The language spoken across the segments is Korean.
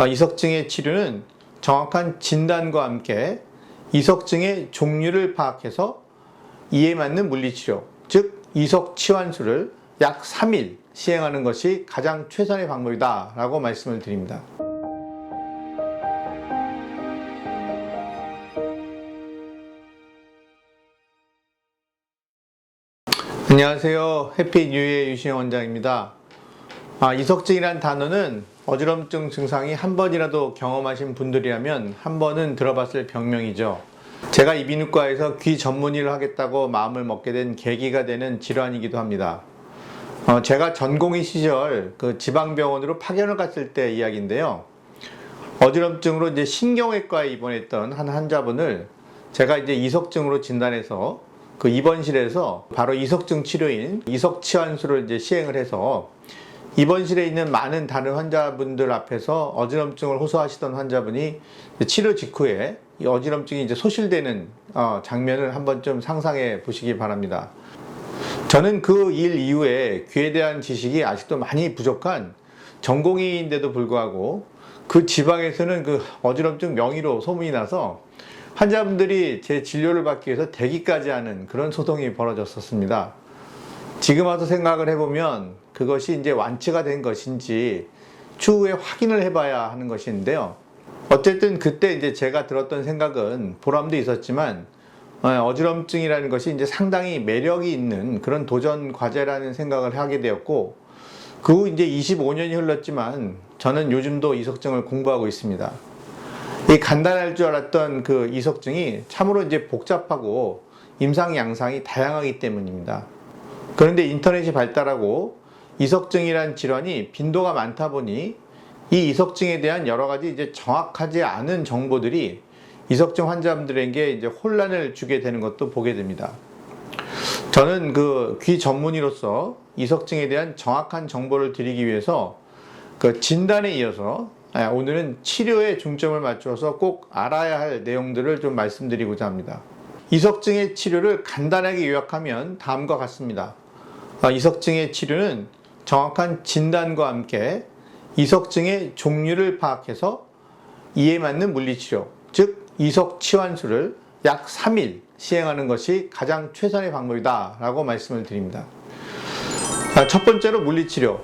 이석증의 치료는 정확한 진단과 함께 이석증의 종류를 파악해서 이에 맞는 물리치료, 즉 이석치환술을 약 3일 시행하는 것이 가장 최선의 방법이다 라고 말씀을 드립니다. 안녕하세요. 해피 뉴이의 유신영 원장입니다. 이석증이란 단어는 어지럼증 증상이 한 번이라도 경험하신 분들이라면 한 번은 들어봤을 병명이죠. 제가 이비인후과에서 귀 전문의를 하겠다고 마음을 먹게 된 계기가 되는 질환이기도 합니다. 제가 전공의 시절 그 지방병원으로 파견을 갔을 때 이야기인데요. 어지럼증으로 이제 신경외과에 입원했던 한 환자분을 제가 이제 이석증으로 진단해서 그 입원실에서 바로 이석증 치료인 이석치환술을 이제 시행을 해서 입원실에 있는 많은 다른 환자분들 앞에서 어지럼증을 호소하시던 환자분이 치료 직후에 이 어지럼증이 이제 소실되는 장면을 한번 좀 상상해 보시기 바랍니다. 저는 그 일 이후에 귀에 대한 지식이 아직도 많이 부족한 전공의인데도 불구하고 그 지방에서는 그 어지럼증 명의로 소문이 나서 환자분들이 제 진료를 받기 위해서 대기까지 하는 그런 소동이 벌어졌었습니다. 지금 와서 생각을 해보면 그것이 이제 완치가 된 것인지 추후에 확인을 해봐야 하는 것인데요. 어쨌든 그때 이제 제가 들었던 생각은 보람도 있었지만 어지럼증이라는 것이 이제 상당히 매력이 있는 그런 도전 과제라는 생각을 하게 되었고, 그 후 이제 25년이 흘렀지만 저는 요즘도 이석증을 공부하고 있습니다. 이 간단할 줄 알았던 그 이석증이 참으로 이제 복잡하고 임상 양상이 다양하기 때문입니다. 그런데 인터넷이 발달하고 이석증이란 질환이 빈도가 많다 보니 이 이석증에 대한 여러 가지 이제 정확하지 않은 정보들이 이석증 환자분들에게 이제 혼란을 주게 되는 것도 보게 됩니다. 저는 그 귀 전문의로서 이석증에 대한 정확한 정보를 드리기 위해서 그 진단에 이어서 오늘은 치료에 중점을 맞춰서 꼭 알아야 할 내용들을 좀 말씀드리고자 합니다. 이석증의 치료를 간단하게 요약하면 다음과 같습니다. 이석증의 치료는 정확한 진단과 함께 이석증의 종류를 파악해서 이에 맞는 물리치료, 즉 이석치환술을 약 3일 시행하는 것이 가장 최선의 방법이다 라고 말씀을 드립니다. 첫 번째로 물리치료.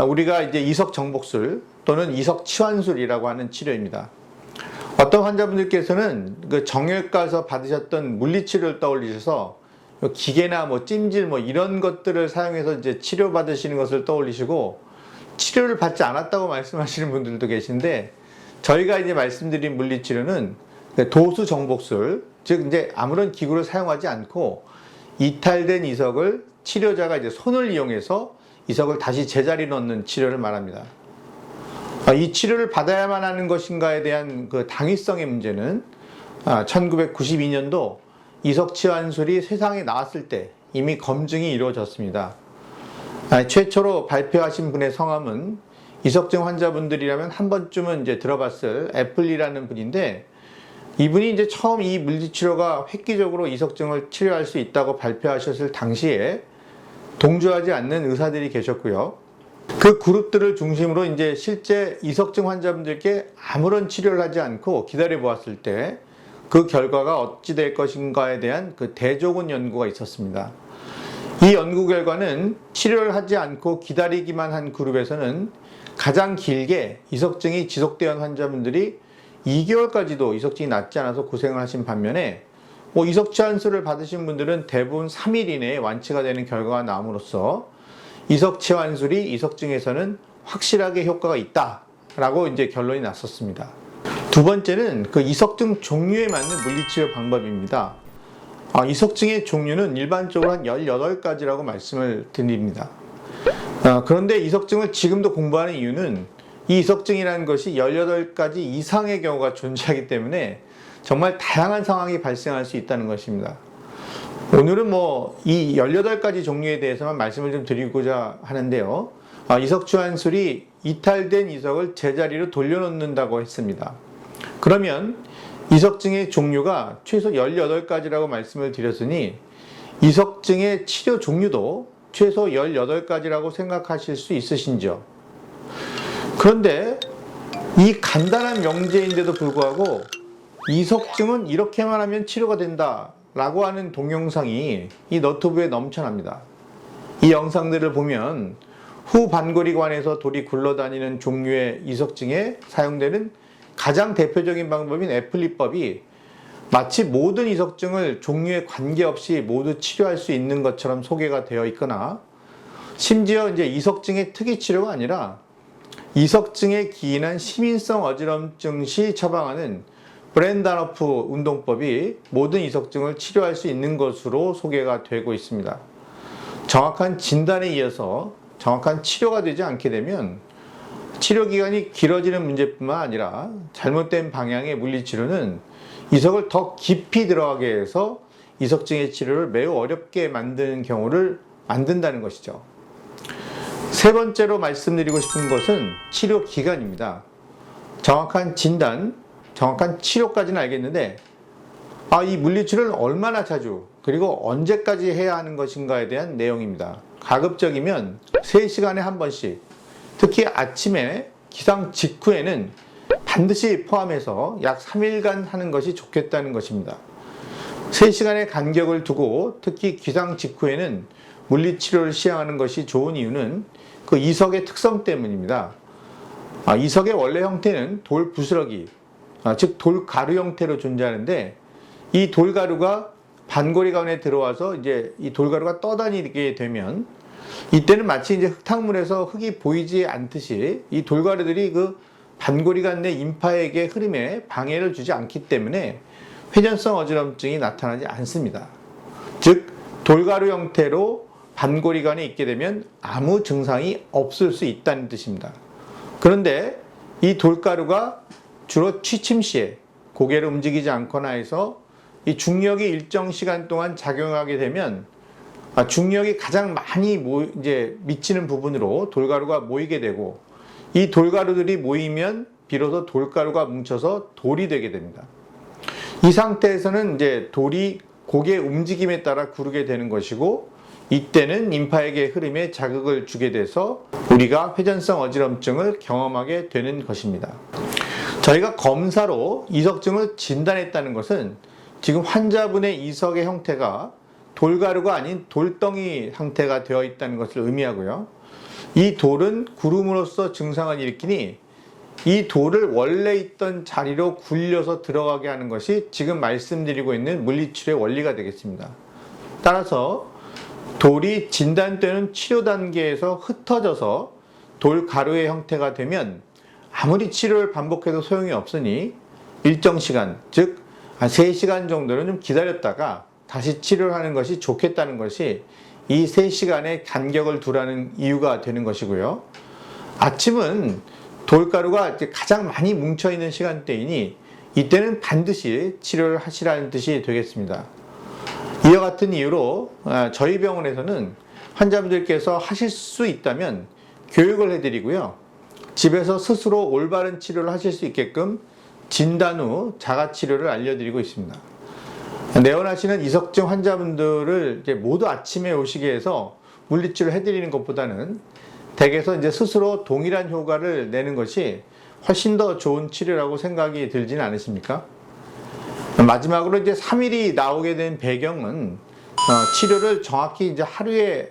우리가 이제 이석정복술 또는 이석치환술이라고 하는 치료입니다. 어떤 환자분들께서는 그 정형외과에서 받으셨던 물리치료를 떠올리셔서 기계나 찜질 이런 것들을 사용해서 이제 치료받으시는 것을 떠올리시고 치료를 받지 않았다고 말씀하시는 분들도 계신데, 저희가 이제 말씀드린 물리치료는 도수 정복술, 즉 이제 아무런 기구를 사용하지 않고 이탈된 이석을 치료자가 이제 손을 이용해서 이석을 다시 제자리에 넣는 치료를 말합니다. 이 치료를 받아야만 하는 것인가에 대한 그 당위성의 문제는 1992년도 이석치환술이 세상에 나왔을 때 이미 검증이 이루어졌습니다. 최초로 발표하신 분의 성함은 이석증 환자분들이라면 한 번쯤은 이제 들어봤을 애플리라는 분인데, 이분이 이제 처음 이 물리치료가 획기적으로 이석증을 치료할 수 있다고 발표하셨을 당시에 동조하지 않는 의사들이 계셨고요. 그 그룹들을 중심으로 이제 실제 이석증 환자분들께 아무런 치료를 하지 않고 기다려 보았을 때 그 결과가 어찌 될 것인가에 대한 그 대조군 연구가 있었습니다. 이 연구 결과는 치료를 하지 않고 기다리기만 한 그룹에서는 가장 길게 이석증이 지속되어 온 환자분들이 2개월까지도 이석증이 낫지 않아서 고생을 하신 반면에 이석치환술을 받으신 분들은 대부분 3일 이내에 완치가 되는 결과가 나옴으로써 이석치환술이 이석증에서는 확실하게 효과가 있다라고 이제 결론이 났었습니다. 두 번째는 그 이석증 종류에 맞는 물리치료 방법입니다. 이석증의 종류는 일반적으로 한 18가지라고 말씀을 드립니다. 그런데 이석증을 지금도 공부하는 이유는 이 이석증이라는 것이 18가지 이상의 경우가 존재하기 때문에 정말 다양한 상황이 발생할 수 있다는 것입니다. 오늘은 이 18가지 종류에 대해서만 말씀을 좀 드리고자 하는데요. 이석치환술이 이탈된 이석을 제자리로 돌려놓는다고 했습니다. 그러면 이석증의 종류가 최소 18가지라고 말씀을 드렸으니 이석증의 치료 종류도 최소 18가지라고 생각하실 수 있으신지요? 그런데 이 간단한 명제인데도 불구하고 이석증은 이렇게만 하면 치료가 된다 라고 하는 동영상이 이 너튜브에 넘쳐납니다. 이 영상들을 보면 후반골이관에서 돌이 굴러다니는 종류의 이석증에 사용되는 가장 대표적인 방법인 애플리법이 마치 모든 이석증을 종류에 관계없이 모두 치료할 수 있는 것처럼 소개가 되어 있거나, 심지어 이제 이석증의 특이 치료가 아니라 이석증에 기인한 시민성 어지럼증 시 처방하는 브렌다너프 운동법이 모든 이석증을 치료할 수 있는 것으로 소개가 되고 있습니다. 정확한 진단에 이어서 정확한 치료가 되지 않게 되면 치료 기간이 길어지는 문제뿐만 아니라 잘못된 방향의 물리치료는 이석을 더 깊이 들어가게 해서 이석증의 치료를 매우 어렵게 만드는 경우를 만든다는 것이죠. 세 번째로 말씀드리고 싶은 것은 치료 기간입니다. 정확한 진단, 정확한 치료까지는 알겠는데 이 물리치료를 얼마나 자주 그리고 언제까지 해야 하는 것인가에 대한 내용입니다. 가급적이면 3시간에 한 번씩, 특히 아침에 기상 직후에는 반드시 포함해서 약 3일간 하는 것이 좋겠다는 것입니다. 3시간의 간격을 두고 특히 기상 직후에는 물리치료를 시행하는 것이 좋은 이유는 그 이석의 특성 때문입니다. 이석의 원래 형태는 돌 부스러기, 즉 돌가루 형태로 존재하는데, 이 돌가루가 반골이관에 들어와서 이제 이 돌가루가 떠다니게 되면 이때는 마치 이제 흙탕물에서 흙이 보이지 않듯이 이 돌가루들이 그 반골이관 내 임파에게 흐름에 방해를 주지 않기 때문에 회전성 어지럼증이 나타나지 않습니다. 즉 돌가루 형태로 반골이관에 있게 되면 아무 증상이 없을 수 있다는 뜻입니다. 그런데 이 돌가루가 주로 취침 시에 고개를 움직이지 않거나 해서 이 중력이 일정 시간 동안 작용하게 되면 중력이 가장 많이 이제 미치는 부분으로 돌가루가 모이게 되고, 이 돌가루들이 모이면 비로소 돌가루가 뭉쳐서 돌이 되게 됩니다. 이 상태에서는 이제 돌이 고개의 움직임에 따라 구르게 되는 것이고, 이때는 임파에게 흐름에 자극을 주게 돼서 우리가 회전성 어지럼증을 경험하게 되는 것입니다. 저희가 검사로 이석증을 진단했다는 것은 지금 환자분의 이석의 형태가 돌가루가 아닌 돌덩이 상태가 되어 있다는 것을 의미하고요. 이 돌은 구름으로써 증상을 일으키니 이 돌을 원래 있던 자리로 굴려서 들어가게 하는 것이 지금 말씀드리고 있는 물리치료의 원리가 되겠습니다. 따라서 돌이 진단되는 치료 단계에서 흩어져서 돌가루의 형태가 되면 아무리 치료를 반복해도 소용이 없으니 일정 시간, 즉 한 3시간 정도는 좀 기다렸다가 다시 치료를 하는 것이 좋겠다는 것이 이 3시간의 간격을 두라는 이유가 되는 것이고요. 아침은 돌가루가 가장 많이 뭉쳐있는 시간대이니 이때는 반드시 치료를 하시라는 뜻이 되겠습니다. 이와 같은 이유로 저희 병원에서는 환자분들께서 하실 수 있다면 교육을 해드리고요. 집에서 스스로 올바른 치료를 하실 수 있게끔 진단 후 자가치료를 알려드리고 있습니다. 내원하시는 이석증 환자분들을 이제 모두 아침에 오시게 해서 물리치료를 해드리는 것보다는 댁에서 이제 스스로 동일한 효과를 내는 것이 훨씬 더 좋은 치료라고 생각이 들지는 않으십니까? 마지막으로 이제 3일이 나오게 된 배경은 치료를 정확히 이제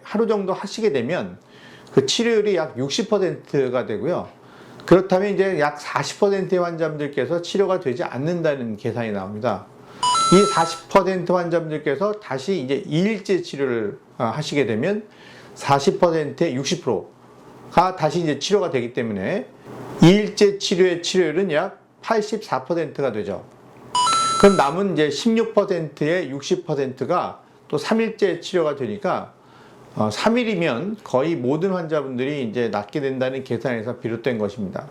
하루 정도 하시게 되면 그 치료율이 약 60%가 되고요. 그렇다면 이제 약 40%의 환자분들께서 치료가 되지 않는다는 계산이 나옵니다. 이 40% 환자분들께서 다시 이제 2일째 치료를 하시게 되면 40%의 60%가 다시 이제 치료가 되기 때문에 2일째 치료의 치료율은 약 84%가 되죠. 그럼 남은 이제 16%의 60%가 또 3일째 치료가 되니까 3일이면 거의 모든 환자분들이 이제 낫게 된다는 계산에서 비롯된 것입니다.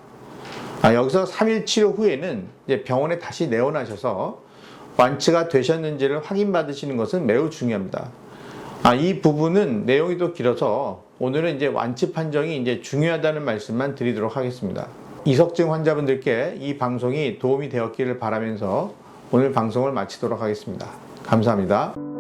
여기서 3일 치료 후에는 이제 병원에 다시 내원하셔서 완치가 되셨는지를 확인받으시는 것은 매우 중요합니다. 이 부분은 내용이 또 길어서 오늘은 이제 완치 판정이 이제 중요하다는 말씀만 드리도록 하겠습니다. 이석증 환자분들께 이 방송이 도움이 되었기를 바라면서 오늘 방송을 마치도록 하겠습니다. 감사합니다.